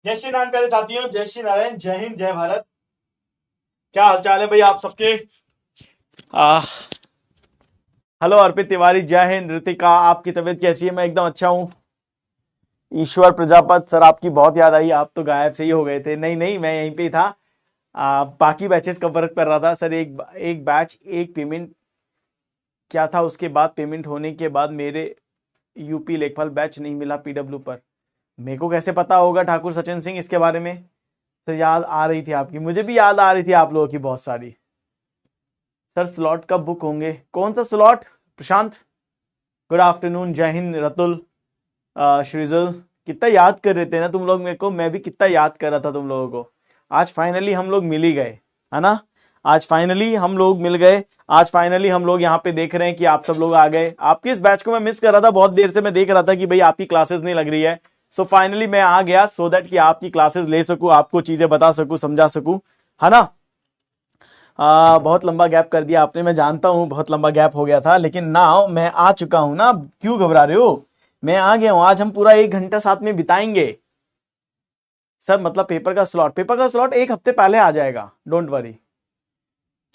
जय श्री नारायण प्यारे साथियों, जय श्री नारायण, जय हिंद, जय भारत। क्या हालचाल है भाई आप सबके? हेलो अर्पित तिवारी, जय हिंद। ऋतिका, आपकी तबीयत कैसी है? मैं एकदम अच्छा हूँ। ईश्वर प्रजापत सर, आपकी बहुत याद आई, आप तो गायब से ही हो गए थे। नहीं नहीं, मैं यहीं पे ही था। बाकी बैचेस का वर्क कर रहा था सर। एक बैच, एक पेमेंट क्या था, उसके बाद पेमेंट होने के बाद मेरे यूपी लेखपाल बैच नहीं मिला पीडब्ल्यू पर। मेरे को कैसे पता होगा ठाकुर सचिन सिंह इसके बारे में? तो याद आ रही थी आपकी, मुझे भी याद आ रही थी आप लोगों की बहुत सारी। सर स्लॉट कब बुक होंगे? कौन सा स्लॉट? प्रशांत, गुड आफ्टरनून, जय हिंद। रतुल, श्रीजुल, कितना याद कर रहे थे ना तुम लोग मेरे को। मैं भी कितना याद कर रहा था तुम लोगों को। आज फाइनली हम लोग मिल ही गए, है ना? आज फाइनली हम लोग मिल गए। आज फाइनली हम लोग यहाँ पे देख रहे हैं कि आप सब लोग आ गए। आपके इस बैच को मैं मिस कर रहा था, बहुत देर से मैं देख रहा था कि भाई आपकी क्लासेस नहीं लग रही है। सो फाइनली मैं आ गया, सो दैट कि आपकी क्लासेस ले सकूं, आपको चीजें बता सकूं, समझा सकूं, है ना? बहुत लंबा गैप कर दिया आपने, मैं जानता हूं बहुत लंबा गैप हो गया था, लेकिन नाउ मैं आ चुका हूं ना। क्यों घबरा रहे हो? मैं आ गया हूं। आज हम पूरा 1 घंटा साथ में बिताएंगे। सर मतलब पेपर का स्लॉट 1 हफ्ते पहले आ जाएगा, डोंट वरी।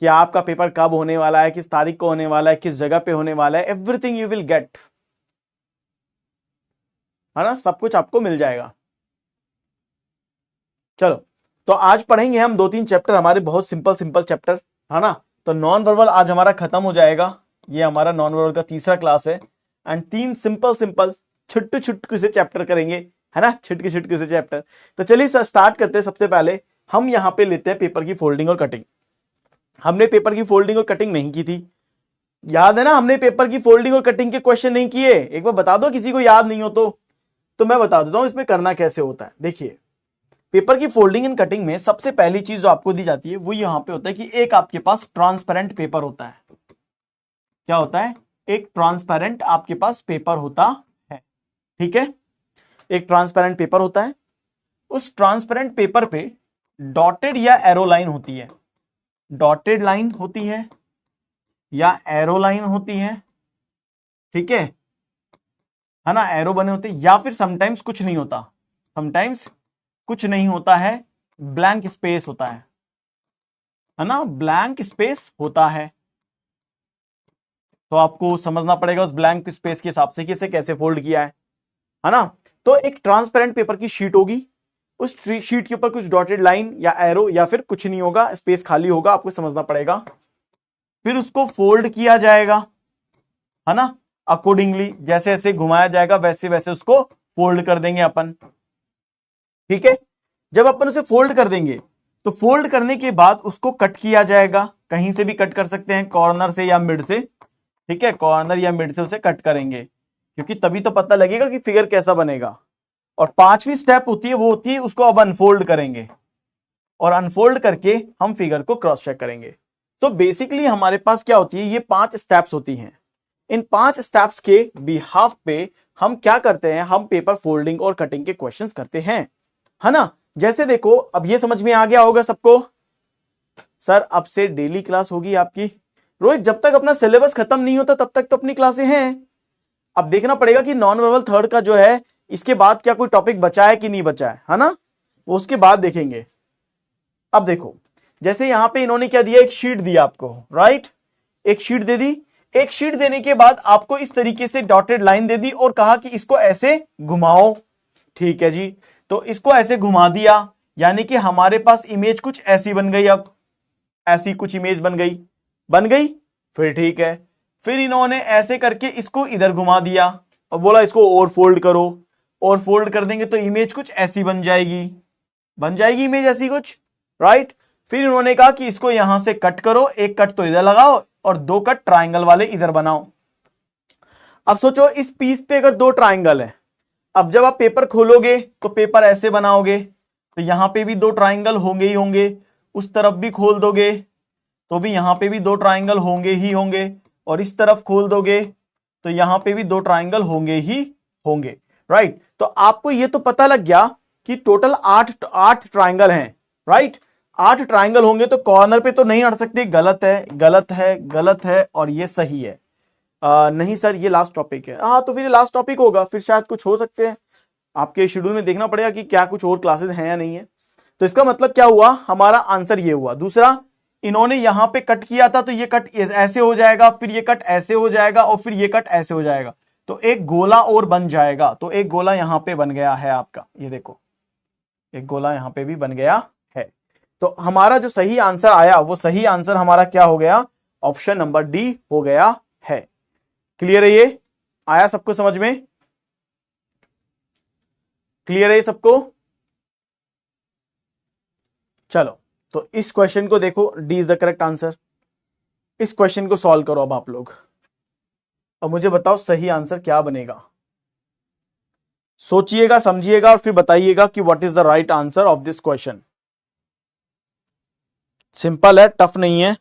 कि आपका पेपर कब होने वाला है, किस तारीख को होने वाला है, किस जगह पे होने वाला है, एवरीथिंग यू विल गेट, है ना? सब कुछ आपको मिल जाएगा। चलो, तो आज पढ़ेंगे हम 2-3 चैप्टर, हमारे बहुत सिंपल सिंपल चैप्टर, है ना? तो नॉन वर्बल आज हमारा खत्म हो जाएगा। ये हमारा नॉन वर्बल का तीसरा क्लास है। एंड 3 सिंपल सिंपल छुट्टू छुट्टू से चैप्टर करेंगे, है ना? छुटकी छुटकी से चैप्टर। तो चलिए स्टार्ट करते हैं। सबसे पहले हम यहां पे लेते हैं पेपर की फोल्डिंग और कटिंग। हमने पेपर की फोल्डिंग और कटिंग नहीं की थी, याद है ना? हमने पेपर की फोल्डिंग और कटिंग के क्वेश्चन नहीं किए। एक बार बता दो, किसी को याद नहीं हो तो मैं बता देता हूं इसमें करना कैसे होता है। देखिए, पेपर की फोल्डिंग एंड कटिंग में सबसे पहली चीज जो आपको दी जाती है वो यहां पे होता है कि एक आपके पास ट्रांसपेरेंट पेपर होता है। क्या होता है? एक ट्रांसपेरेंट आपके पास पेपर होता है, ठीक है? एक ट्रांसपेरेंट पेपर होता है। उस ट्रांसपेरेंट पेपर पे डॉटेड या एरो लाइन होती है। डॉटेड लाइन होती है या एरो लाइन होती है, ठीक है ना? एरो बने होते हैं, या फिर समटाइम्स कुछ नहीं होता। समटाइम्स कुछ नहीं होता है, ब्लैंक स्पेस होता है ना? ब्लैंक स्पेस होता है। तो आपको समझना पड़ेगा उस ब्लैंक स्पेस के हिसाब से कि इसे कैसे फोल्ड किया है ना? तो एक ट्रांसपेरेंट पेपर की शीट होगी, उस शीट के ऊपर कुछ डॉटेड लाइन या एरो या फिर कुछ नहीं होगा, स्पेस खाली होगा, आपको समझना पड़ेगा। फिर उसको फोल्ड किया जाएगा, है ना? अकॉर्डिंगली जैसे जैसे घुमाया जाएगा वैसे वैसे उसको फोल्ड कर देंगे अपन, ठीक है? जब अपन उसे फोल्ड कर देंगे तो फोल्ड करने के बाद उसको कट किया जाएगा। कहीं से भी कट कर सकते हैं, कॉर्नर से या मिड से, ठीक है? कॉर्नर या मिड से उसे कट करेंगे, क्योंकि तभी तो पता लगेगा कि फिगर कैसा बनेगा। और 5वीं स्टेप होती है, वो होती है उसको अब अनफोल्ड करेंगे, और अनफोल्ड करके हम फिगर को क्रॉस चेक करेंगे। तो बेसिकली हमारे पास क्या होती है, ये 5 स्टेप्स होती हैं। इन 5 स्टेप्स के बिहाफ पे हम क्या करते हैं, हम पेपर फोल्डिंग और कटिंग के क्वेश्चंस करते हैं, है ना? जैसे देखो, अब ये समझ में आ गया होगा सबको। सर अब से डेली क्लास होगी आपकी। रोहित, जब तक अपना सिलेबस खत्म नहीं होता तब तक तो अपनी क्लासें हैं। अब देखना पड़ेगा कि नॉन वर्बल थर्ड का जो है, इसके बाद क्या कोई टॉपिक बचा है कि नहीं बचा है ना? वो उसके बाद देखेंगे। अब देखो, जैसे यहां पे इन्होंने क्या दिया, एक शीट दिया आपको, राइट? एक शीट दे दी। एक शीट देने के बाद आपको इस तरीके से डॉटेड लाइन दे दी और कहा कि इसको ऐसे घुमाओ, ठीक है जी? तो इसको ऐसे घुमा दिया, यानी कि हमारे पास इमेज कुछ ऐसी बन गई। अब ऐसी कुछ इमेज बन गई, फिर ठीक है। फिर इन्होंने ऐसे करके इसको इधर घुमा दिया और बोला इसको और फोल्ड करो, और फोल्ड कर देंगे तो इमेज कुछ ऐसी बन जाएगी इमेज ऐसी कुछ, राइट? फिर उन्होंने कहा कि इसको यहां से कट करो, एक कट तो इधर लगाओ और 2 कट ट्राइंगल वाले इधर बनाओ। अब सोचो, इस पीस पे अगर 2 ट्राइंगल है, अब जब आप पेपर खोलोगे तो पेपर ऐसे बनाओगे तो यहां पे भी 2 ट्राइंगल होंगे ही होंगे। उस तरफ भी खोल दोगे तो भी यहां पे भी 2 ट्राइंगल होंगे ही होंगे, और इस तरफ खोल दोगे तो यहां पे भी 2 ट्राइंगल होंगे ही होंगे, राइट? तो आपको ये तो पता लग गया कि टोटल 8 ट्राइंगल हैं, राइट? 8 ट्राइंगल होंगे तो कॉर्नर पे तो नहीं अड़ सकते। गलत है, गलत है, गलत है, और ये सही है। नहीं सर, ये लास्ट टॉपिक है। हाँ, तो फिर लास्ट टॉपिक होगा, फिर शायद कुछ हो सकते हैं। आपके शेड्यूल में देखना पड़ेगा कि क्या कुछ और क्लासेस हैं या नहीं है। तो इसका मतलब क्या हुआ, हमारा आंसर ये हुआ। दूसरा, इन्होंने यहां पे कट किया था तो ये कट ऐसे हो जाएगा, फिर ये कट ऐसे हो जाएगा और फिर ये कट ऐसे हो जाएगा, तो एक गोला और बन जाएगा। तो एक गोला यहां पे बन गया है आपका, ये देखो एक गोला यहां पे भी बन गया है। तो हमारा जो सही आंसर आया वो सही आंसर हमारा क्या हो गया, ऑप्शन नंबर डी हो गया है। क्लियर है, ये आया सबको समझ में, क्लियर है सबको। चलो तो इस क्वेश्चन को देखो, D is the correct answer. इस क्वेश्चन को सॉल्व करो अब आप लोग, अब मुझे बताओ सही आंसर क्या बनेगा। सोचिएगा, समझिएगा और फिर बताइएगा कि what is the right answer of this question. Simple है, टफ नहीं है।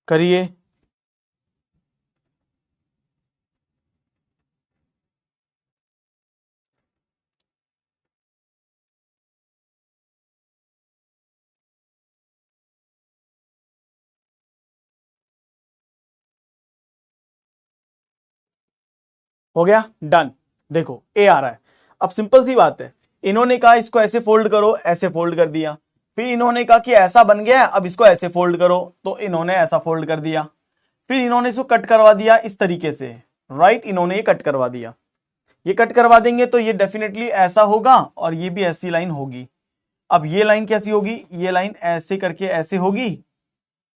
करिए। हो गया डन। देखो ए आ रहा है। अब सिंपल सी बात है, इन्होंने कहा इसको ऐसे फोल्ड करो, ऐसे फोल्ड कर दिया। फिर इन्होंने कहा कि ऐसा बन गया, अब इसको ऐसे फोल्ड करो, तो इन्होंने ऐसा फोल्ड कर दिया। फिर इन्होंने इसको कट करवा दिया इस तरीके से, राइट, इन्होंने ये कट करवा दिया। ये कट करवा देंगे तो ये डेफिनेटली ऐसा होगा और ये भी ऐसी लाइन होगी। अब ये लाइन कैसी होगी, ये लाइन ऐसे करके ऐसे होगी,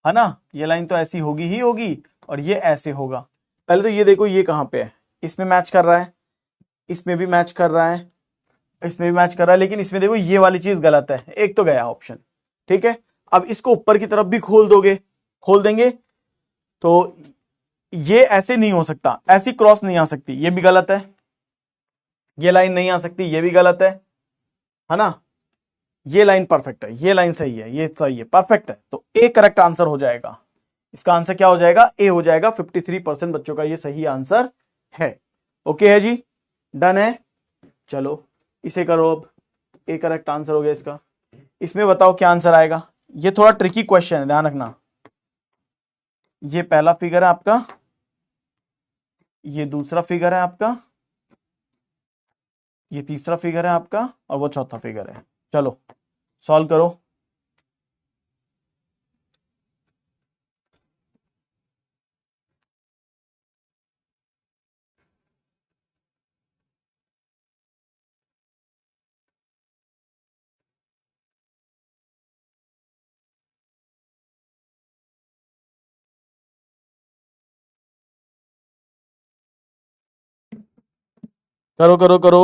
है ना, ये लाइन तो ऐसी होगी ही होगी और ये ऐसे होगा। पहले तो ये देखो ये कहां पे है, इसमें मैच कर रहा है, इसमें भी मैच कर रहा है, इसमें भी मैच कर रहा है, लेकिन इसमें देखो ये वाली चीज गलत है, एक तो गया ऑप्शन। ठीक है, अब इसको ऊपर की तरफ भी खोल दोगे, खोल देंगे तो ये ऐसे नहीं हो सकता, ऐसी क्रॉस नहीं आ सकती, ये भी गलत है। ये लाइन नहीं आ सकती, ये भी गलत है ना। ये लाइन परफेक्ट है, ये लाइन सही है, ये सही है, परफेक्ट है। तो ए करेक्ट आंसर हो जाएगा। इसका आंसर क्या हो जाएगा, ए हो जाएगा। 53% बच्चों का ये सही आंसर है। ओके है जी, डन है। चलो इसे करो अब, ए करेक्ट आंसर हो गया इसका। इसमें बताओ क्या आंसर आएगा। ये थोड़ा ट्रिकी क्वेश्चन है, ध्यान रखना। ये पहला फिगर है आपका, ये दूसरा फिगर है आपका, ये तीसरा फिगर है आपका और वो चौथा फिगर है। चलो सॉल्व करो। करो करो करो।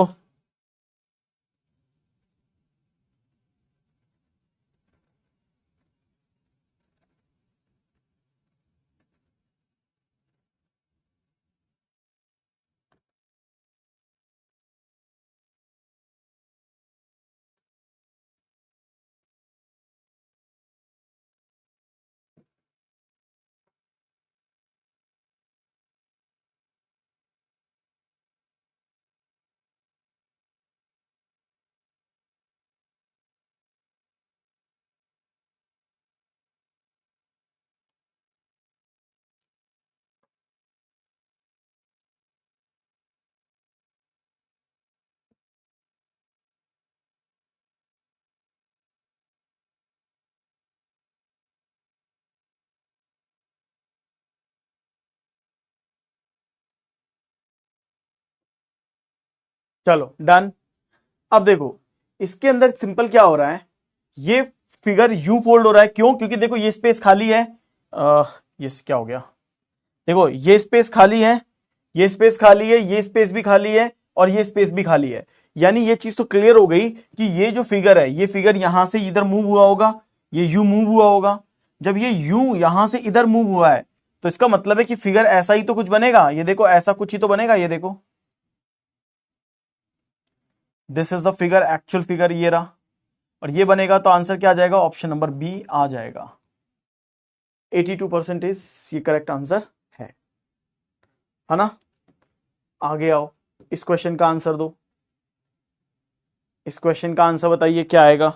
चलो डन। अब देखो इसके अंदर सिंपल क्या हो रहा है, ये फिगर यू फोल्ड हो रहा है, क्यों? क्योंकि देखो ये स्पेस खाली है, ये क्या हो गया, देखो ये स्पेस खाली है, ये स्पेस खाली है, ये स्पेस भी खाली है और ये स्पेस भी खाली है। यानी ये चीज तो क्लियर हो गई कि ये जो फिगर है, ये फिगर यहां से इधर मूव हुआ होगा, ये यू मूव हुआ होगा। जब ये यू यहां से इधर मूव हुआ है तो इसका मतलब है कि फिगर ऐसा ही तो कुछ बनेगा, ये देखो ऐसा कुछ ही तो बनेगा, ये देखो this is the figure, actual figure ये रहा, और ये बनेगा तो आंसर क्या आ जाएगा, ऑप्शन नंबर बी आ जाएगा। 82% ये करेक्ट आंसर है ना। आगे आओ, इस क्वेश्चन का आंसर दो, इस क्वेश्चन का आंसर बताइए क्या आएगा।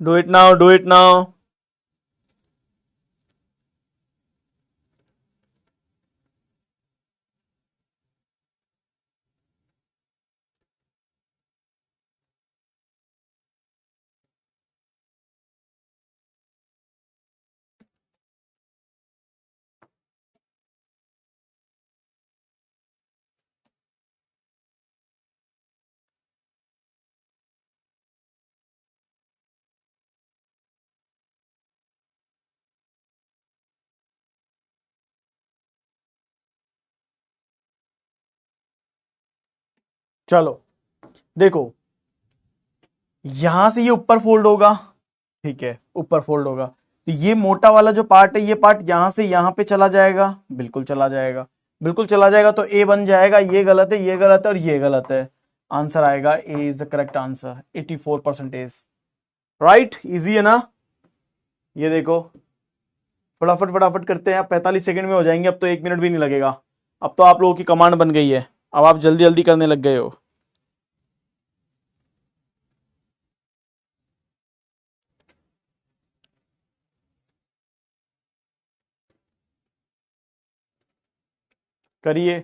Do it now, do it now. चलो देखो, यहां से ये ऊपर फोल्ड होगा, ठीक है ऊपर फोल्ड होगा, तो ये मोटा वाला जो पार्ट है, ये पार्ट यहां से यहां पे चला जाएगा, बिल्कुल चला जाएगा, बिल्कुल चला जाएगा, तो ए बन जाएगा, ये गलत है, ये गलत है और ये गलत है। आंसर आएगा A is the correct answer, 84%। Right, easy है ना। ये देखो फटाफट फटाफट करते हैं, 45 सेकंड में हो जाएंगे, अब तो 1 मिनट भी नहीं लगेगा, अब तो आप लोगों की कमांड बन गई है, अब आप जल्दी जल्दी करने लग गए हो। करिए।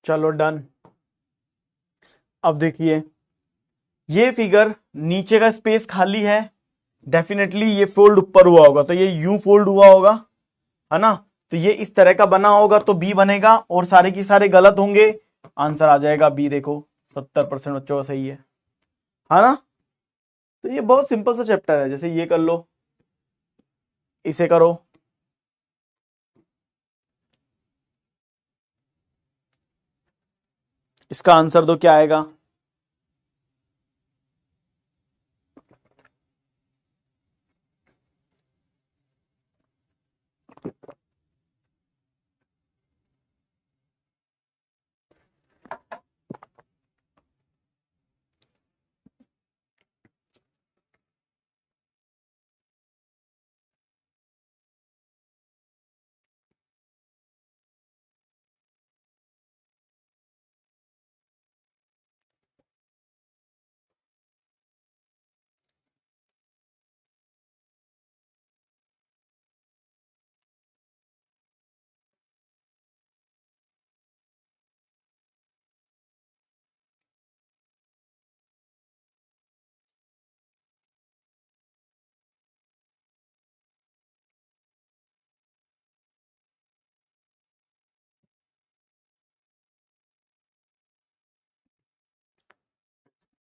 चलो डन। अब देखिए ये फिगर, नीचे का स्पेस खाली है, डेफिनेटली ये फोल्ड ऊपर हुआ होगा, तो ये यू फोल्ड हुआ होगा, है ना। तो ये इस तरह का बना होगा तो बी बनेगा, और सारे की सारे गलत होंगे, आंसर आ जाएगा बी। देखो 70% बच्चों का सही है ना। तो ये बहुत सिंपल सा चैप्टर है, जैसे ये कर लो, इसे करो, इसका आंसर दो क्या आएगा।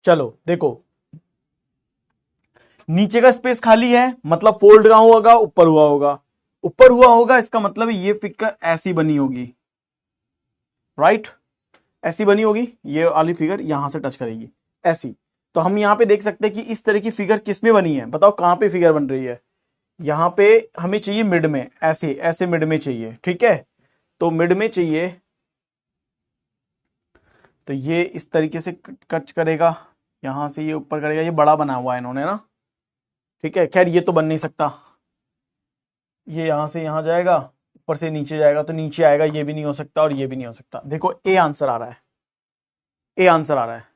चलो देखो, नीचे का स्पेस खाली है, मतलब फोल्ड कहां होगा, ऊपर हुआ होगा, ऊपर हुआ होगा, इसका मतलब ये फिगर ऐसी बनी होगी, राइट, ऐसी बनी होगी, ये वाली फिगर यहां से टच करेगी ऐसी। तो हम यहां पे देख सकते हैं कि इस तरह की फिगर किस में बनी है, बताओ कहां पे फिगर बन रही है, यहां पे हमें चाहिए मिड में, ऐसे ऐसे मिड में चाहिए, ठीक है, तो मिड में चाहिए, तो ये इस तरीके से कट करेगा, यहां से ये ऊपर करेगा, ये बड़ा बना हुआ है इन्होंने ना, ठीक है, खैर ये तो बन नहीं सकता, ये यहां से यहां जाएगा, ऊपर से नीचे जाएगा तो नीचे आएगा, ये भी नहीं हो सकता और ये भी नहीं हो सकता। देखो ए आंसर आ रहा है, ए आंसर आ रहा है,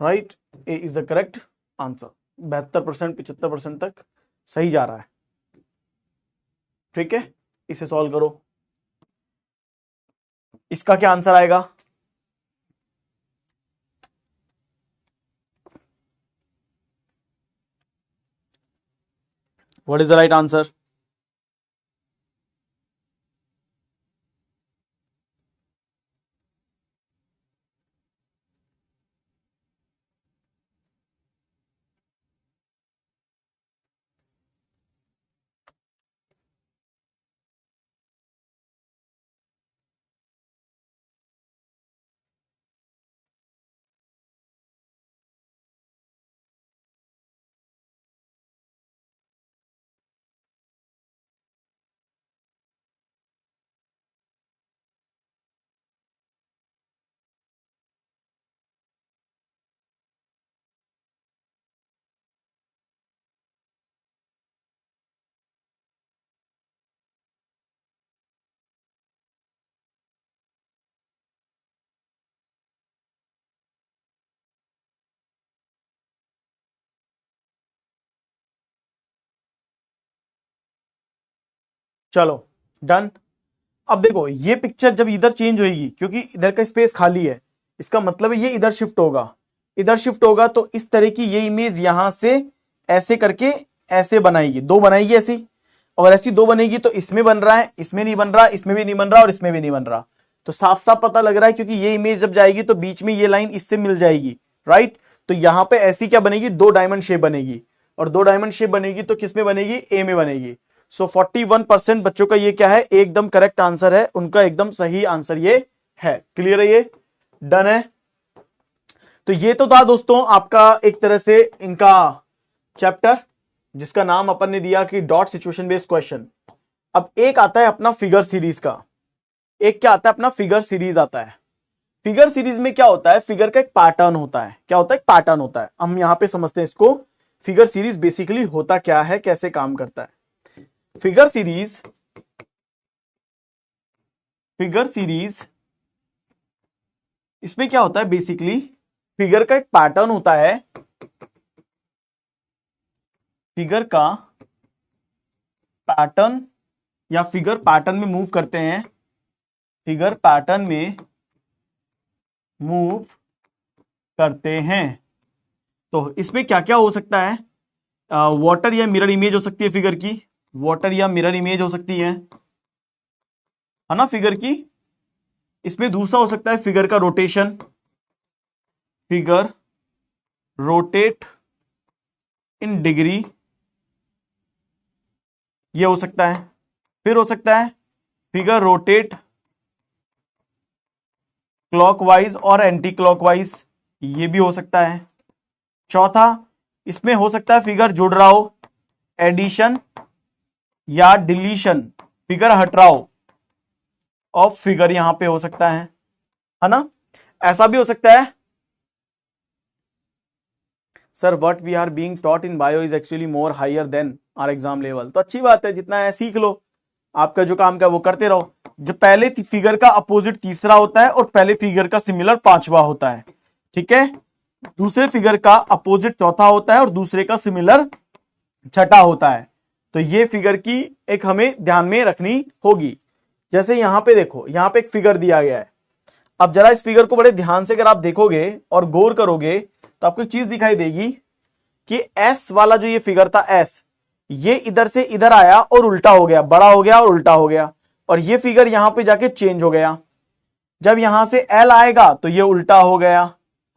right, A is the correct answer. 72% 75% तक सही जा रहा है, ठीक है, इसे सॉल्व करो, इसका क्या आंसर आएगा, what is the right answer? चलो डन। अब देखो ये पिक्चर जब इधर चेंज होगी, क्योंकि इधर का स्पेस खाली है, इसका मतलब है ये इधर शिफ्ट होगा, इधर शिफ्ट होगा, तो इस तरह की ये इमेज यहां से ऐसे करके ऐसे बनाएगी, दो बनाएगी ऐसी, और ऐसी दो बनेगी, तो इसमें बन रहा है, इसमें नहीं बन रहा, इसमें भी नहीं बन रहा और इसमें भी नहीं बन रहा, तो साफ साफ पता लग रहा है, क्योंकि ये इमेज जब जाएगी तो बीच में ये लाइन इससे मिल जाएगी, राइट, तो यहां पे ऐसी क्या बनेगी, दो डायमंड शेप बनेगी, और दो डायमंड शेप बनेगी तो किस में बनेगी, ए में बनेगी। सो 41% बच्चों का ये क्या है, एकदम करेक्ट आंसर है, उनका एकदम सही आंसर ये है। क्लियर है, ये डन है। तो ये तो था दोस्तों आपका एक तरह से इनका चैप्टर, जिसका नाम अपन ने दिया कि डॉट सिचुएशन बेस्ड क्वेश्चन। अब एक आता है अपना फिगर सीरीज का, एक क्या आता है अपना फिगर सीरीज आता है। फिगर सीरीज में क्या होता है, फिगर का एक पैटर्न होता है, क्या होता है, एक पैटर्न होता है। हम यहां पे समझते हैं इसको, फिगर सीरीज बेसिकली होता क्या है, कैसे काम करता है। फिगर सीरीज, फिगर सीरीज इसमें क्या होता है, बेसिकली फिगर का एक पैटर्न होता है, फिगर का पैटर्न, या फिगर पैटर्न में मूव करते हैं, फिगर पैटर्न में मूव करते हैं। तो इसमें क्या क्या हो सकता है, वाटर या मिरर इमेज हो सकती है फिगर की, वाटर या मिरर इमेज हो सकती है ना फिगर की। इसमें दूसरा हो सकता है फिगर का rotation, figure rotate in degree, ये हो सकता है। फिर हो सकता है फिगर रोटेट क्लॉकवाइज और एंटी क्लॉकवाइज, ये भी हो सकता है। चौथा इसमें हो सकता है फिगर जुड़ रहा हो, एडिशन या डिलीशन, फिगर हट रहा हो ऑफ फिगर, यहां पे हो सकता है ना। ऐसा भी हो सकता है, sir what we are being taught in bio is actually more higher than our exam level. तो अच्छी बात है, जितना है सीख लो, आपका जो काम का वो करते रहो। जो पहले फिगर का अपोजिट तीसरा होता है और पहले फिगर का सिमिलर पांचवा होता है, ठीक है। दूसरे फिगर का अपोजिट चौथा होता है और दूसरे का सिमिलर छठा होता है। तो ये फिगर की एक हमें ध्यान में रखनी होगी। जैसे यहां पे देखो, यहां पे एक फिगर दिया गया है। अब जरा इस फिगर को बड़े ध्यान से अगर आप देखोगे और गौर करोगे तो आपको एक चीज दिखाई देगी कि एस वाला जो ये फिगर था, एस, ये इधर से इधर आया और उल्टा हो गया, बड़ा हो गया और उल्टा हो गया, और ये फिगर यहां पे जाके चेंज हो गया। जब यहां से L आएगा तो ये उल्टा हो गया,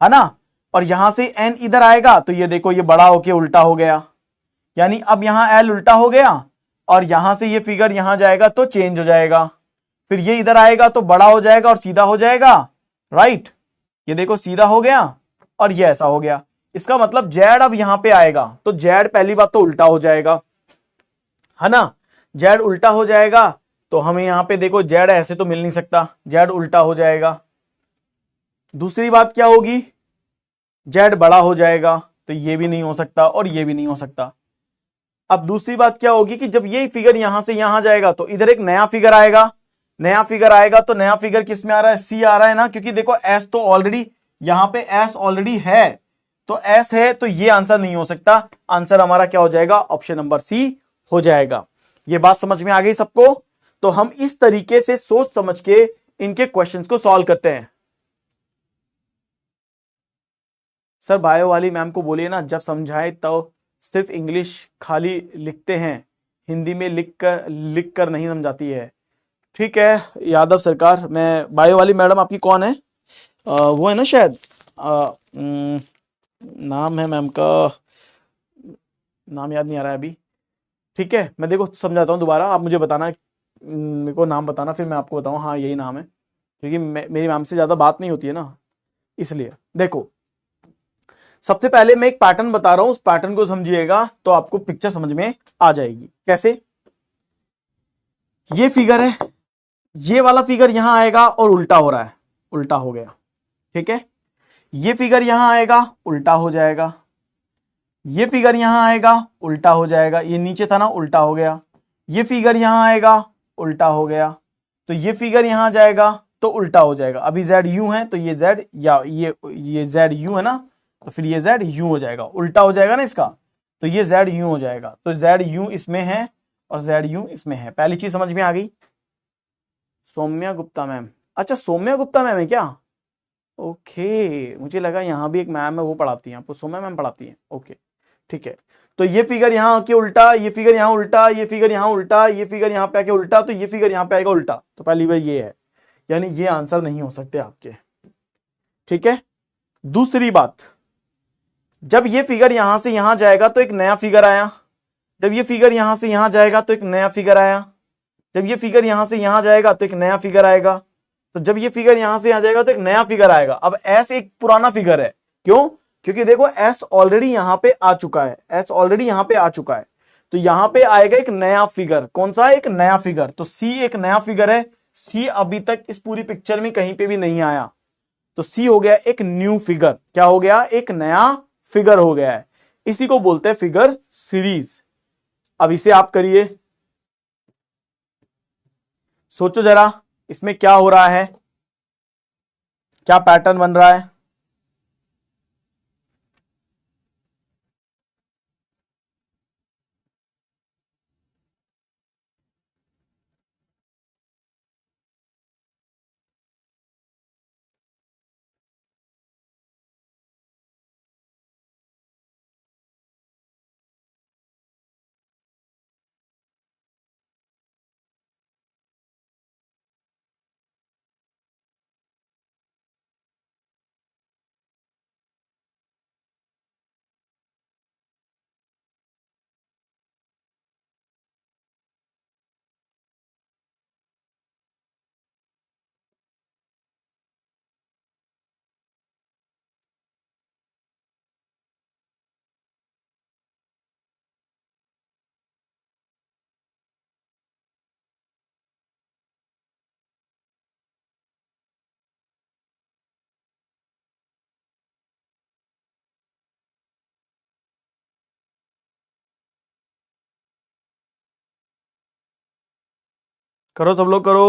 है ना, और यहां से N इधर आएगा तो ये देखो ये बड़ा होके उल्टा हो गया, यानी अब यहां L उल्टा हो गया और यहां से ये फिगर यहां जाएगा तो चेंज हो जाएगा, फिर ये इधर आएगा तो बड़ा हो जाएगा और सीधा हो जाएगा, राइट, ये देखो सीधा हो गया और ये ऐसा हो गया। इसका मतलब जेड अब यहां पे आएगा तो जेड पहली बात तो उल्टा हो जाएगा, है ना, जेड उल्टा हो जाएगा तो हमें यहां पे देखो जेड ऐसे तो मिल नहीं सकता, जेड उल्टा हो जाएगा। दूसरी बात क्या होगी, जेड बड़ा हो जाएगा तो ये भी नहीं हो सकता और ये भी नहीं हो सकता। अब दूसरी बात क्या होगी कि जब ये फिगर यहां से यहां जाएगा तो इधर एक नया फिगर आएगा, नया फिगर आएगा तो नया फिगर किस में आ रहा है, सी आ रहा है ना, क्योंकि देखो एस तो ऑलरेडी यहां पे एस ऑलरेडी है, तो एस है तो ये आंसर नहीं हो सकता, आंसर हमारा क्या हो जाएगा, ऑप्शन नंबर सी हो जाएगा। ये बात समझ में आ गई सबको? तो हम इस तरीके से सोच समझ के इनके क्वेश्चंस को सॉल्व करते हैं। सर बायो वाली मैम को बोलिए ना जब समझाए तो सिर्फ इंग्लिश खाली लिखते हैं, हिंदी में लिख कर नहीं समझाती है। ठीक है यादव सरकार, मैं बायो वाली मैडम आपकी कौन है, वो है ना शायद, नाम है मैम का, नाम याद नहीं आ रहा है अभी। ठीक है मैं देखो समझाता हूँ दोबारा, आप मुझे बताना, मेरे को नाम बताना फिर मैं आपको बताऊँ हाँ यही नाम है, क्योंकि मेरी मैम से ज़्यादा बात नहीं होती है ना, इसलिए। देखो सबसे पहले मैं एक पैटर्न बता रहा हूं, उस पैटर्न को समझिएगा तो आपको पिक्चर समझ में आ जाएगी। कैसे, ये फिगर है, ये वाला फिगर यहां आएगा और उल्टा हो रहा है, उल्टा हो गया, ठीक है, ये फिगर यहां आएगा उल्टा हो जाएगा, ये फिगर यहां आएगा उल्टा हो जाएगा, ये नीचे था ना उल्टा हो गया, ये फिगर यहां आएगा उल्टा हो गया, तो ये फिगर यहां जाएगा तो उल्टा हो जाएगा। अभी जेड यू है तो ये जेड, या ये जेड यू है ना, तो फिर ये जेड यू हो जाएगा, उल्टा हो जाएगा ना इसका, तो ये जेड यू हो जाएगा, तो जेड यू इसमें है और जेड यू इसमें है। पहली चीज समझ में आ गई। सौम्या गुप्ता मैम, अच्छा सौम्या गुप्ता मैम है क्या, ओके, मुझे लगा यहां भी एक मैम है वो पढ़ाती हैं, आपको सौम्या मैम पढ़ाती हैं, ओके ठीक है। तो ये फिगर यहां आके उल्टा, ये फिगर यहां उल्टा, ये फिगर यहां उल्टा, ये फिगर यहां पे आके उल्टा, तो ये फिगर यहां पे आएगा उल्टा, तो पहली बार ये है, यानी ये आंसर नहीं हो सकते आपके, ठीक है। दूसरी बात, जब ये फिगर यहां से यहां जाएगा तो एक नया फिगर आया, जब ये फिगर यहां से यहां जाएगा तो एक नया फिगर आया, जब ये फिगर यहां से यहां जाएगा तो एक नया फिगर आएगा, तो जब ये फिगर यहां से यहां जाएगा तो एक नया फिगर आएगा। अब एस एक पुराना फिगर है, क्यों, क्योंकि देखो एस ऑलरेडी यहां पे आ चुका है, एस ऑलरेडी यहां पे आ चुका है, तो यहां पे आएगा एक नया फिगर, कौन सा, एक नया फिगर, तो सी एक नया फिगर है, सी अभी तक इस पूरी पिक्चर में कहीं पे भी नहीं आया, तो सी हो गया एक न्यू फिगर, क्या हो गया, एक नया फिगर हो गया है, इसी को बोलते हैं फिगर सीरीज। अब इसे आप करिए, सोचो जरा इसमें क्या हो रहा है, क्या पैटर्न बन रहा है। करो सब लोग करो।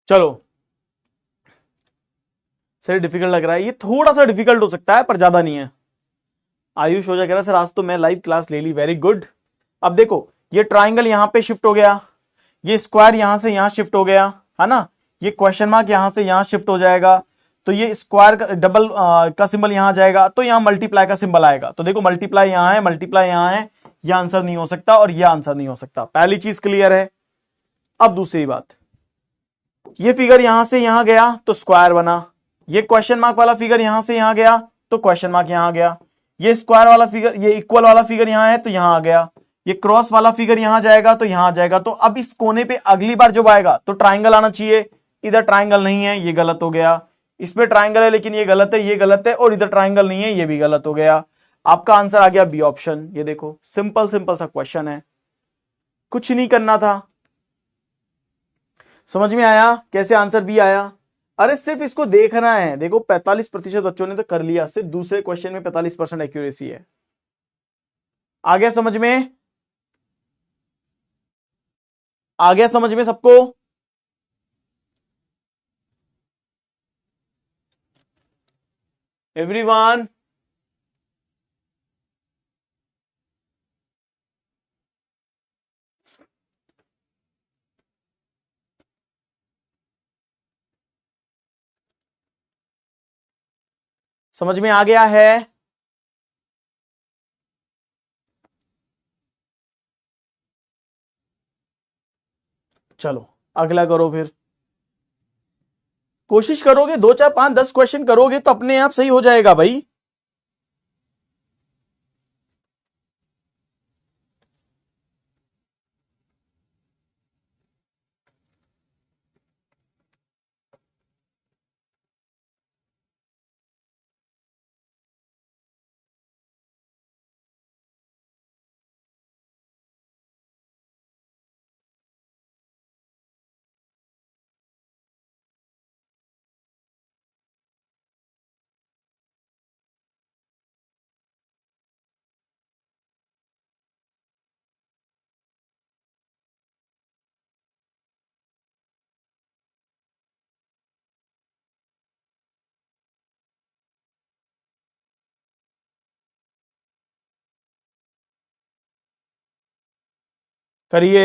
चलो सर डिफिकल्ट लग रहा है, ये थोड़ा सा डिफिकल्ट हो सकता है पर ज्यादा नहीं है। आयुष हो जाएगा सर, आज तो मैं लाइव क्लास ले ली, वेरी गुड। अब देखो ये ट्राइंगल यहां पे शिफ्ट हो गया, ये स्क्वायर यहां से यहां शिफ्ट हो गया, है ना, ये क्वेश्चन मार्क यहां से यहां शिफ्ट हो जाएगा, तो ये स्क्वायर का डबल का सिंबल यहां जाएगा, तो यहां मल्टीप्लाई का सिंबल आएगा। तो देखो मल्टीप्लाई यहां है, मल्टीप्लाई यहां है, यह आंसर नहीं हो सकता और यह आंसर नहीं हो सकता। पहली चीज क्लियर है। अब दूसरी बात, ये फिगर यहां से यहां गया तो स्क्वायर बना, ये क्वेश्चन मार्क वाला फिगर यहां से यहां गया तो क्वेश्चन मार्क यहां गया, ये स्क्वायर वाला फिगर, ये इक्वल वाला फिगर यहां है तो यहां आ गया, ये क्रॉस वाला फिगर यहां जाएगा तो यहां आ जाएगा। तो अब इस कोने पे अगली बार जब आएगा तो ट्राइंगल आना चाहिए, इधर ट्राइंगल नहीं है, ये गलत हो गया। इसमें ट्राइंगल है लेकिन ये गलत है, ये गलत है, और इधर ट्राइंगल नहीं है, ये भी गलत हो गया। आपका आंसर आ गया बी ऑप्शन। ये देखो सिंपल सिंपल सा क्वेश्चन है, कुछ नहीं करना था। समझ में आया कैसे आंसर बी आया? अरे सिर्फ इसको देखना है। देखो 45% बच्चों ने तो कर लिया, सिर्फ दूसरे क्वेश्चन में 45% एक्यूरेसी है। आ गया समझ में? आ गया समझ में सबको? एवरीवन? समझ में आ गया है? चलो अगला करो फिर। कोशिश करोगे 2 4 5 10 क्वेश्चन करोगे तो अपने आप सही हो जाएगा भाई। करिए।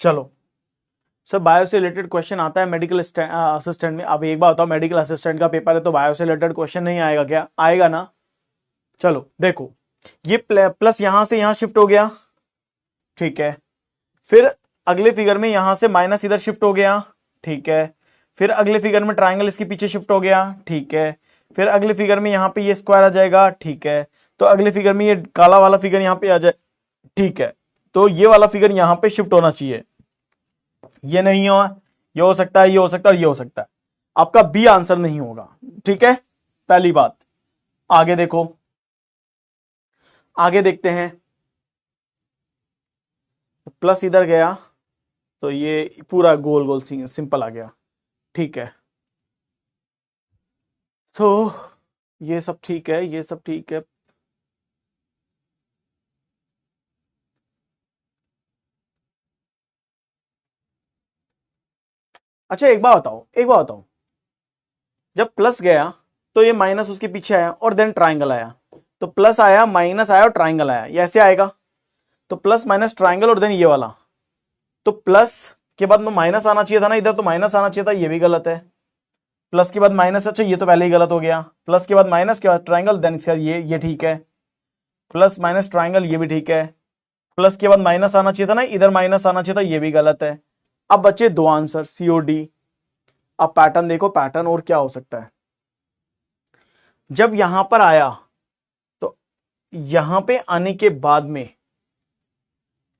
चलो सर बायो से रिलेटेड क्वेश्चन आता है मेडिकल असिस्टेंट में। अब एक बार बताओ, मेडिकल असिस्टेंट का पेपर है तो बायो से रिलेटेड क्वेश्चन नहीं आएगा क्या? आएगा ना। चलो देखो, ये प्लस यहां से यहां शिफ्ट हो गया, ठीक है। फिर अगले फिगर में यहां से माइनस इधर शिफ्ट हो गया, ठीक है। फिर अगले फिगर में ट्राइंगल इसके पीछे शिफ्ट हो गया, ठीक है। फिर अगले फिगर में यहां पे ये स्क्वायर आ जाएगा, ठीक है। तो अगले फिगर में ये काला वाला फिगर यहां पे आ जाए, ठीक है। तो ये वाला फिगर यहां पे शिफ्ट होना चाहिए, ये नहीं हुआ, ये हो सकता है, ये हो सकता है और ये हो सकता है। आपका बी आंसर नहीं होगा, ठीक है। पहली बात। आगे देखो, आगे देखते हैं। प्लस इधर गया तो ये पूरा गोल गोल सिंपल आ गया, ठीक है। तो ये सब ठीक है, ये सब ठीक है। अच्छा एक बात बताओ, एक बात बताओ, जब प्लस गया तो ये माइनस उसके पीछे आया और देन ट्राइंगल आया, तो प्लस आया माइनस आया और ट्राइंगल आया, ये ऐसे आएगा। तो प्लस माइनस ट्राइंगल और देन ये वाला, तो प्लस के बाद में माइनस आना चाहिए था ना इधर, तो माइनस आना चाहिए था, ये भी गलत है। प्लस के बाद माइनस, अच्छा ये तो पहले ही गलत हो गया। प्लस के बाद माइनस के बाद ट्राइंगल, देन इसका ये ठीक है। प्लस माइनस ट्राइंगल, ये भी ठीक है। प्लस के बाद माइनस आना चाहिए था ना, इधर माइनस आना चाहिए था, ये भी गलत है। अब बचे दो आंसर COD। अब पैटर्न देखो, पैटर्न और क्या हो सकता है। जब यहां पर आया तो यहां पे आने के बाद में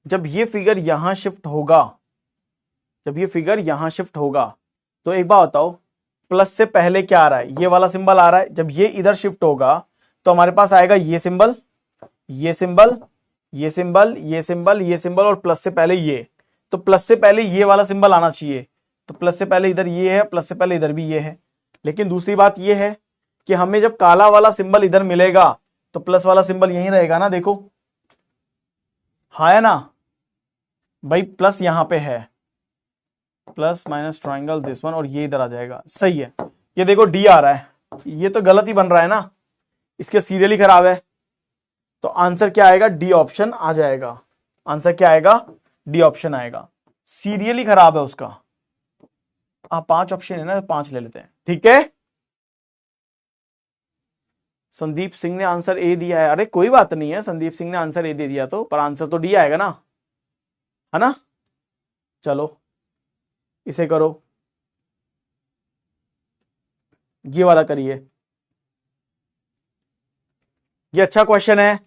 जब ये फिगर यहां शिफ्ट होगा, जब ये फिगर यहां शिफ्ट होगा, तो एक बात बताओ, प्लस से पहले क्या आ रहा है, ये वाला सिंबल आ रहा है। जब ये इधर शिफ्ट होगा तो हमारे पास आएगा ये सिंबल, ये सिंबल, ये सिंबल, ये सिंबल, ये सिंबल, और प्लस से पहले ये। तो प्लस से पहले ये वाला सिंबल आना चाहिए। तो प्लस से पहले इधर ये है, प्लस से पहले इधर भी ये है। लेकिन दूसरी बात ये है कि हमें जब काला वाला सिंबल इधर मिलेगा तो प्लस वाला सिंबल यहीं रहेगा ना, देखो। हाँ है ना भाई, प्लस यहां पे है, plus minus triangle this one, और ये इधर आ जाएगा। सही है। ये देखो डी आ रहा है, ये तो गलत ही बन रहा है ना, इसके सीरियल ही खराब है। तो आंसर क्या आएगा, डी ऑप्शन आ जाएगा। आंसर क्या आएगा, डी ऑप्शन आएगा। सीरियल ही खराब है उसका। आप 5 ऑप्शन है ना, 5 ले लेते हैं, ठीक है। संदीप सिंह ने आंसर ए दिया है। अरे कोई बात नहीं है, संदीप सिंह ने आंसर ए दे दिया तो, पर आंसर तो डी आएगा ना, है ना। चलो इसे करो, ये वाला करिए, ये अच्छा क्वेश्चन है।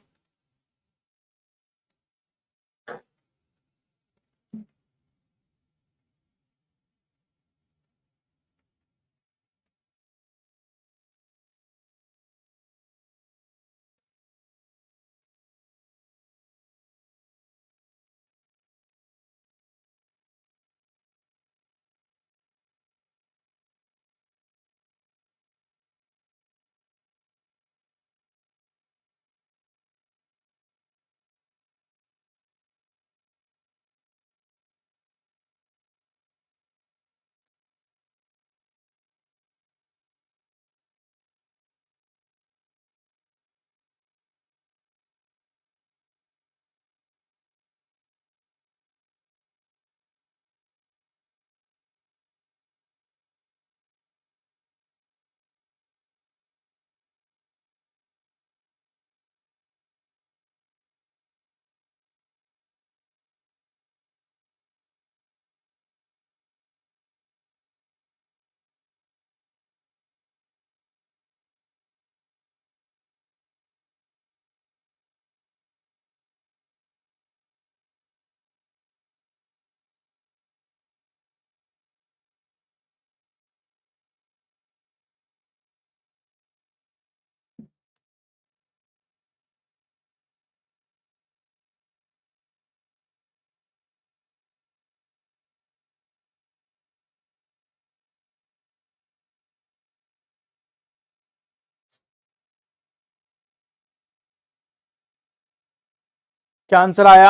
क्या आंसर आया,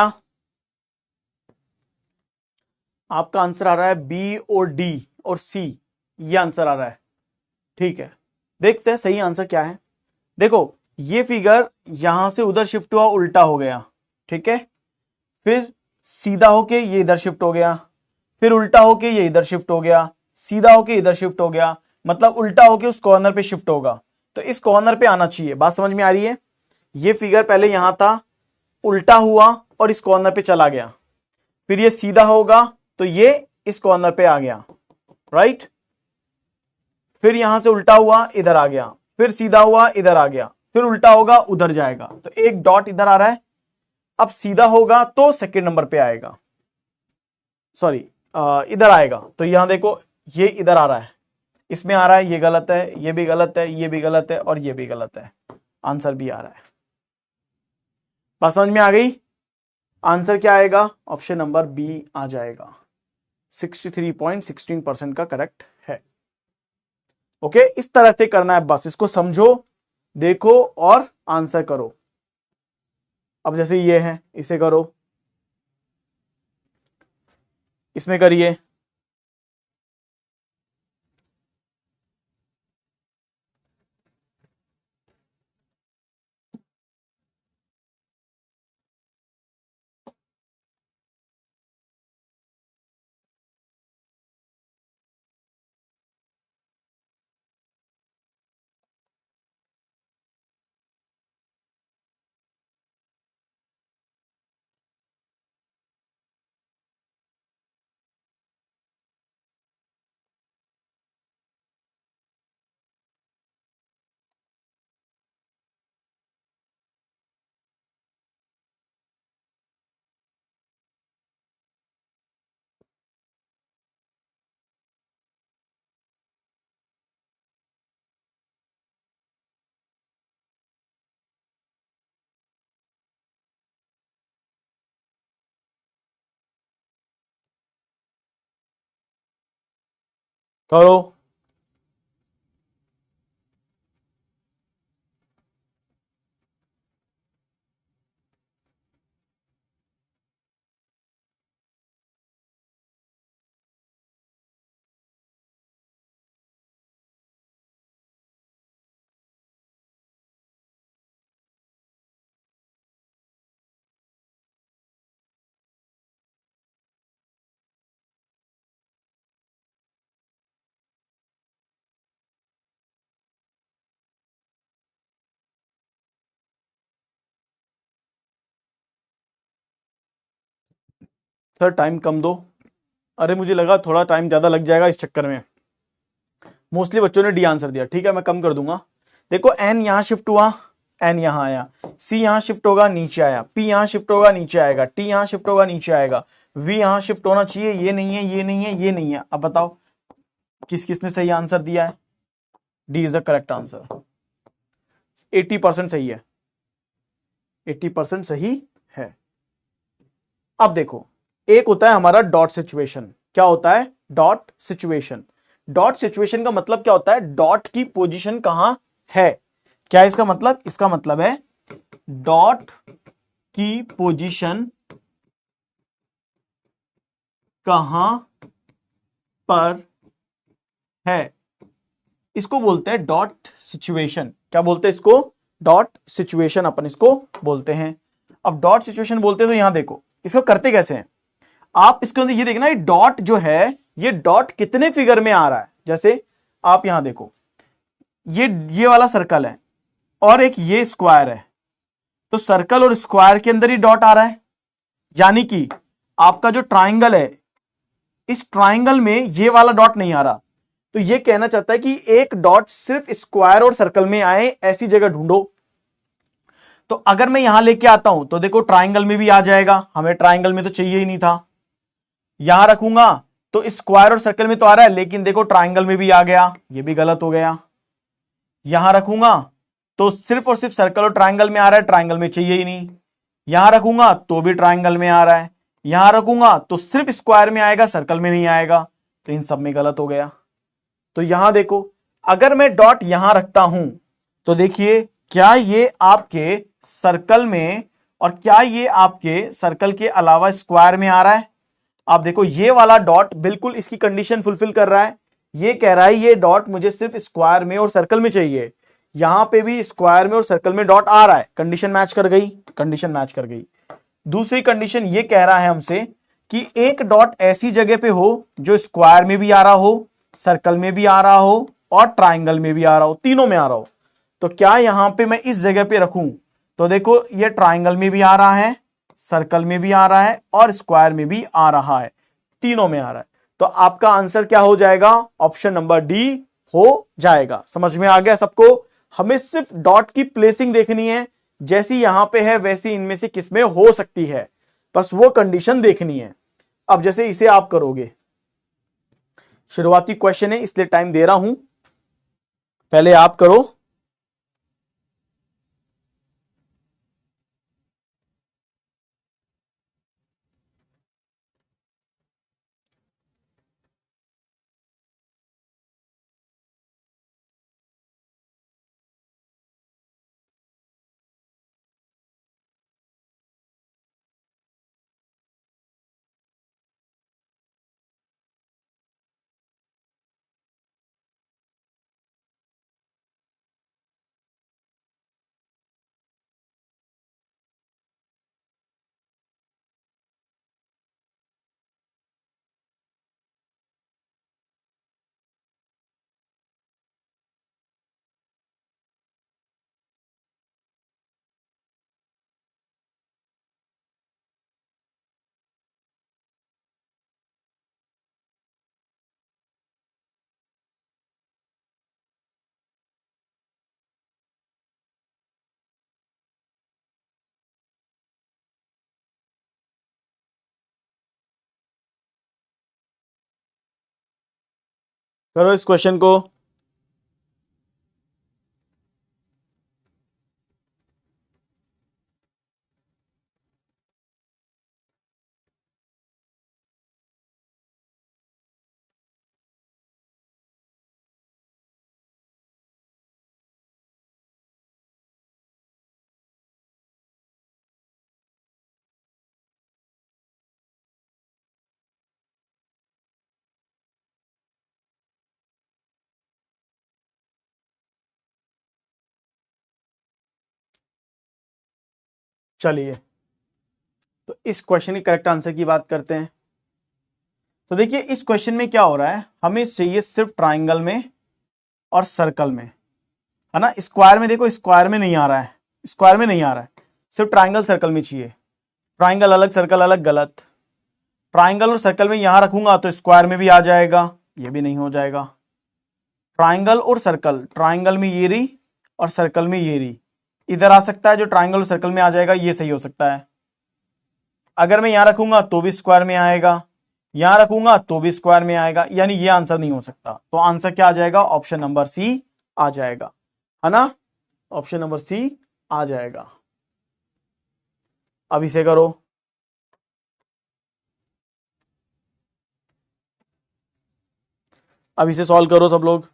आपका आंसर आ रहा है बी और डी और सी, ये आंसर आ रहा है। ठीक है, देखते हैं सही आंसर क्या है। देखो ये फिगर यहां से उधर शिफ्ट हुआ, उल्टा हो गया, ठीक है। फिर सीधा होके ये इधर शिफ्ट हो गया, फिर उल्टा होके ये इधर शिफ्ट हो गया, सीधा होके इधर शिफ्ट हो गया, मतलब उल्टा होके उस कॉर्नर पे शिफ्ट होगा। तो इस कॉर्नर पे आना चाहिए, बात समझ में आ रही है। ये फिगर पहले यहां था, उल्टा हुआ और इस कॉर्नर पे चला गया, फिर ये सीधा होगा तो ये इस कॉर्नर पे आ गया, राइट। फिर यहां से उल्टा हुआ, इधर आ गया, फिर सीधा हुआ, इधर आ गया, फिर उल्टा होगा, उधर जाएगा। तो एक डॉट इधर आ रहा है। अब सीधा होगा तो सेकंड नंबर पे आएगा, सॉरी इधर आएगा। तो यहां देखो ये इधर आ रहा है, इसमें आ रहा है, ये गलत है, ये भी गलत है, ये भी गलत है, और ये भी गलत है। आंसर भी आ रहा है। बात समझ में आ गई। आंसर क्या आएगा, ऑप्शन नंबर बी आ जाएगा। 63.16% का करेक्ट है। ओके, इस तरह से करना है, बस इसको समझो, देखो और आंसर करो। अब जैसे ये है, इसे करो, इसमें करिए। करो। सर टाइम कम दो। अरे मुझे लगा थोड़ा टाइम ज्यादा लग जाएगा इस चक्कर में। मोस्टली बच्चों ने डी आंसर दिया, ठीक है मैं कम कर दूंगा। देखो एन यहां शिफ्ट हुआ, एन यहां आया, सी यहां शिफ्ट होगा नीचे आया, पी यहां शिफ्ट होगा नीचे आएगा, टी यहां शिफ्ट होगा नीचे आएगा, वी यहां शिफ्ट होना चाहिए, ये नहीं है, ये नहीं है, ये नहीं है। अब बताओ किस किसने सही आंसर दिया है। D is the correct answer. 80% सही है, 80% सही है। अब देखो एक होता है हमारा डॉट सिचुएशन। क्या होता है डॉट सिचुएशन? डॉट सिचुएशन का मतलब क्या होता है, डॉट की पोजीशन कहां है। क्या इसका मतलब? इसका मतलब है डॉट की पोजीशन कहां पर है, इसको बोलते हैं डॉट सिचुएशन। क्या बोलते हैं इसको? डॉट सिचुएशन अपन इसको बोलते हैं। अब डॉट सिचुएशन बोलते हैं तो यहां देखो इसको करते कैसे हैं। आप इसके अंदर ये देखना, ये डॉट जो है ये डॉट कितने फिगर में आ रहा है। जैसे आप यहां देखो, ये वाला सर्कल है और एक ये स्क्वायर है, तो सर्कल और स्क्वायर के अंदर ही डॉट आ रहा है। यानी कि आपका जो ट्राइंगल है, इस ट्राइंगल में ये वाला डॉट नहीं आ रहा। तो ये कहना चाहता है कि एक डॉट सिर्फ स्क्वायर और सर्कल में आए, ऐसी जगह ढूंढो। तो अगर मैं यहां लेके आता हूं तो देखो ट्राइंगल में भी आ जाएगा, हमें ट्राइंगल में तो चाहिए ही नहीं था। यहां रखूंगा तो स्क्वायर और सर्कल में तो आ रहा है, लेकिन देखो ट्राइंगल में भी आ गया, ये भी गलत हो गया। यहां रखूंगा तो सिर्फ और सिर्फ सर्कल और ट्राइंगल में आ रहा है, ट्राइंगल में चाहिए ही नहीं। यहां रखूंगा तो भी ट्राइंगल में आ रहा है, यहां रखूंगा तो सिर्फ स्क्वायर में आएगा, सर्कल में नहीं आएगा, तो इन सब में गलत हो गया। तो यहां देखो अगर मैं डॉट यहां रखता हूं तो देखिए क्या ये आपके सर्कल में और क्या ये आपके सर्कल के अलावा स्क्वायर में आ रहा है। आप देखो ये वाला डॉट बिल्कुल इसकी कंडीशन फुलफिल कर रहा है। ये कह रहा है ये डॉट मुझे सिर्फ स्क्वायर में और सर्कल में चाहिए, यहां पे भी स्क्वायर में और सर्कल में डॉट आ रहा है, कंडीशन मैच कर गई, कंडीशन मैच कर गई। दूसरी कंडीशन ये कह रहा है हमसे कि एक डॉट ऐसी जगह पे हो जो स्क्वायर में भी आ रहा हो, सर्कल में भी आ रहा हो और ट्राइंगल में भी आ रहा हो, तीनों में आ रहा हो। तो क्या यहां पे मैं इस जगह पे रखूं तो देखो ये ट्राइंगल में भी आ रहा है, सर्कल में भी आ रहा है और स्क्वायर में भी आ रहा है, तीनों में आ रहा है। तो आपका आंसर क्या हो जाएगा? ऑप्शन नंबर डी हो जाएगा। समझ में आ गया सबको? हमें सिर्फ डॉट की प्लेसिंग देखनी है, जैसी यहां पे है वैसी इनमें से किसमें हो सकती है, बस वो कंडीशन देखनी है। अब जैसे इसे आप करोगे, शुरुआती क्वेश्चन है इसलिए टाइम दे रहा हूं, पहले आप करो। करो इस क्वेश्चन को। चलिए, तो इस क्वेश्चन के करेक्ट आंसर की बात करते हैं। तो देखिए इस क्वेश्चन में क्या हो रहा है, हमें चाहिए सिर्फ ट्राइंगल में और सर्कल में, है ना। स्क्वायर में देखो, स्क्वायर में नहीं आ रहा है, स्क्वायर में नहीं आ रहा है, सिर्फ ट्राइंगल सर्कल में चाहिए। ट्राइंगल अलग सर्कल अलग, गलत। ट्राइंगल और सर्कल में यहां रखूंगा तो स्क्वायर में भी आ जाएगा, ये भी नहीं हो जाएगा। ट्राइंगल और सर्कल, ट्राइंगल में ये रही और सर्कल में ये रही, इधर आ सकता है, जो ट्राइंगल और सर्कल में आ जाएगा ये सही हो सकता है। अगर मैं यहां रखूंगा तो भी स्क्वायर में आएगा, यहां रखूंगा तो भी स्क्वायर में आएगा, यानी ये आंसर नहीं हो सकता। तो आंसर क्या आ जाएगा, ऑप्शन नंबर सी आ जाएगा, है ना। ऑप्शन नंबर सी आ जाएगा। अब इसे करो। अब इसे सॉल्व करो सब लोग।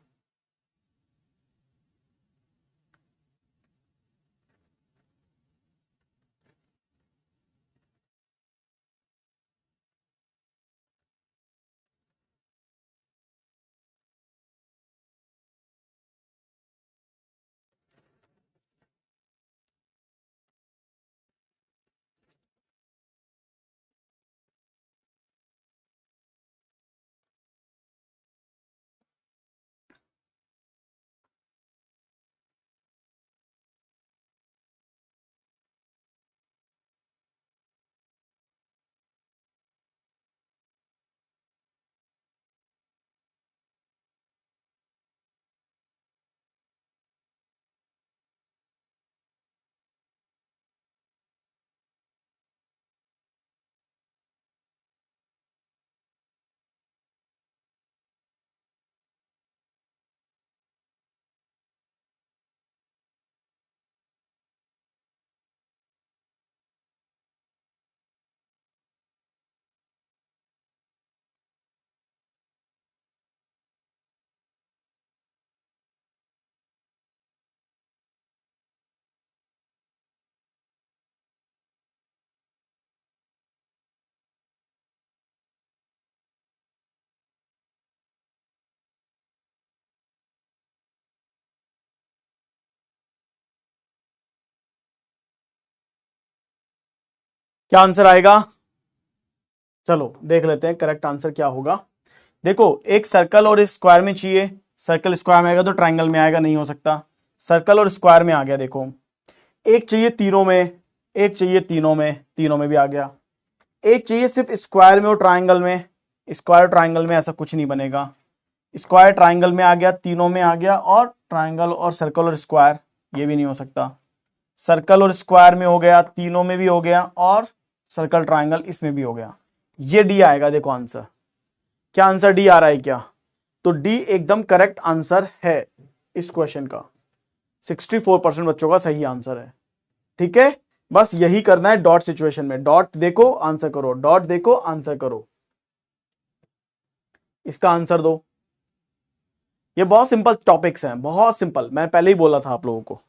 क्या आंसर आएगा, चलो देख लेते हैं करेक्ट आंसर क्या होगा। देखो एक सर्कल और स्क्वायर में चाहिए, सर्कल स्क्वायर में आएगा तो ट्राइंगल में आएगा, नहीं हो सकता। सर्कल और स्क्वायर में आ गया। देखो एक चाहिए तीनों में, एक चाहिए तीनों में, तीनों में भी आ गया। एक चाहिए सिर्फ स्क्वायर में और ट्राइंगल में, स्क्वायर ट्राइंगल में ऐसा कुछ नहीं बनेगा। स्क्वायर ट्राइंगल में आ गया, तीनों में आ गया, और ट्राइंगल और सर्कल और स्क्वायर ये भी नहीं हो सकता। सर्कल और स्क्वायर में हो गया, तीनों में भी हो गया, और सर्कल ट्राइंगल इसमें भी हो गया। ये डी आएगा। देखो आंसर, क्या आंसर डी आ रहा है क्या, तो डी एकदम करेक्ट आंसर है इस क्वेश्चन का। 64% बच्चों का सही आंसर है। ठीक है, बस यही करना है डॉट सिचुएशन में। डॉट देखो आंसर करो, डॉट देखो आंसर करो, इसका आंसर दो। ये बहुत सिंपल टॉपिक्स हैं, बहुत सिंपल, मैं पहले ही बोला था आप लोगों को।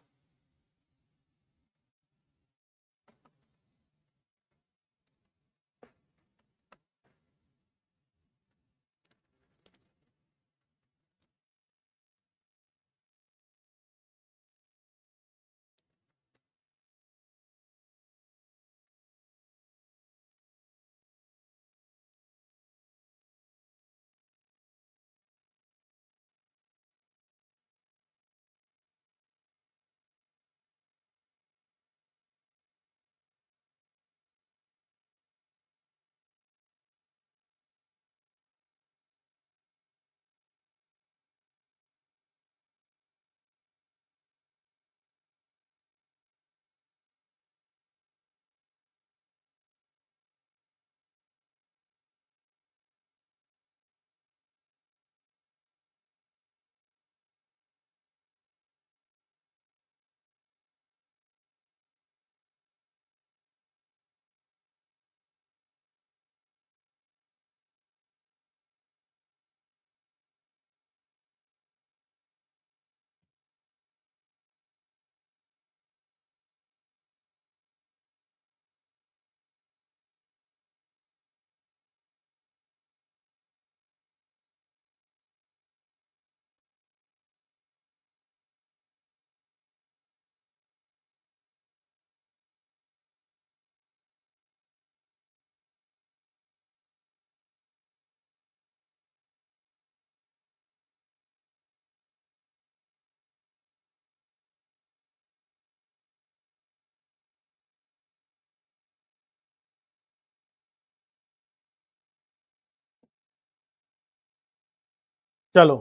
चलो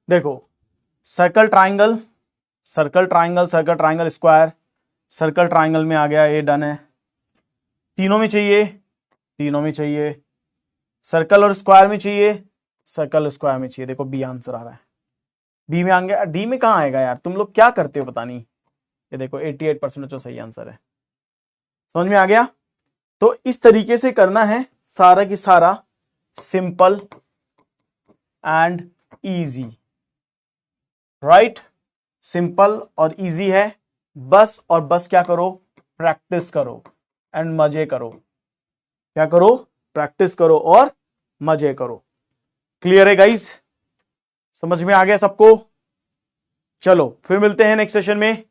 देखो, circle triangle, circle triangle, circle triangle square, circle triangle में आ गया, ये डन है। तीनों में चाहिए, तीनों में चाहिए, सर्कल और स्क्वायर में चाहिए, सर्कल स्क्वायर में चाहिए। देखो बी आंसर आ रहा है, बी में आ गया। डी में कहां आएगा यार, तुम लोग क्या करते हो पता नहीं। ये देखो 88% जो सही आंसर है। समझ में आ गया। तो इस तरीके से करना है सारा की सारा, simple and easy, right. Simple और इजी है, बस और बस क्या करो, प्रैक्टिस करो एंड मजे करो। क्या करो, प्रैक्टिस करो और मजे करो। क्लियर है गाइस, समझ में आ गया सबको। चलो फिर मिलते हैं नेक्स्ट सेशन में।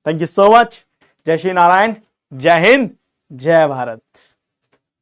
Thank you so much. जय श्री नारायण, जय हिंद, जय भारत।